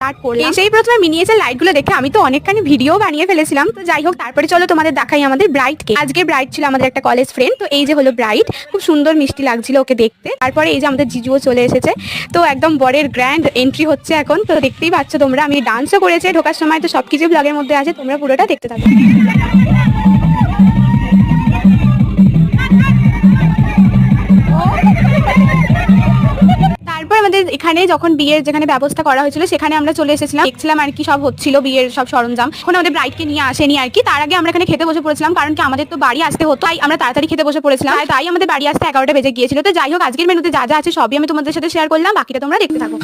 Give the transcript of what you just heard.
Start করলাম। সেই প্রথমে মিনিয়েচার লাইটগুলো দেখে আমি তো অনেকখানি ভিডিও বানিয়ে ফেলেছিলাম। তো যাই হোক, তারপরে চলো তোমাদের দেখাই আমাদের ব্রাইডকে। আজকে ব্রাইড ছিল আমাদের একটা কলেজ ফ্রেন্ড। তো এই যে হলো ব্রাইড, খুব সুন্দর মিষ্টি লাগছিল ওকে দেখতে। তারপরে এই যে আমাদের জিজুও চলে এসেছে। তো একদম বরের গ্র্যান্ড এন্ট্রি হচ্ছে এখন। তো দেখতেই পাচ্ছ তোমরা, আমি ডান্সও করেছি ঢোকার সময়। তো সবকিছু ব্লগের মধ্যে আছে, তোমরা পুরোটা দেখতে থাকো। তারপর আমাদের এখানে যখন বিয়ের যেখানে ব্যবস্থা করা হয়েছিল সেখানে আমরা চলে এসেছিলাম, দেখছিলাম আর কি সব হচ্ছিল, বিয়ের সব সরঞ্জাম। এখন আমাদের ব্রাইডকে নিয়ে আসেনি আর কি। তার আগে আমরা এখানে খেতে বসে পড়েছিলাম, কারণ কি আমাদের তো বাড়ি আসতে হতো, তাই আমরা তাড়াতাড়ি খেতে বসে পড়েছিলাম। তাই আমাদের বাড়ি আসতে 11টা বেজে গিয়েছিল। তো যাই হোক, আজকের মেনুতে যা যা আছে সবই আমি তোমাদের সাথে শেয়ার করলাম, বাকিটা তোমরা দেখতে থাকো।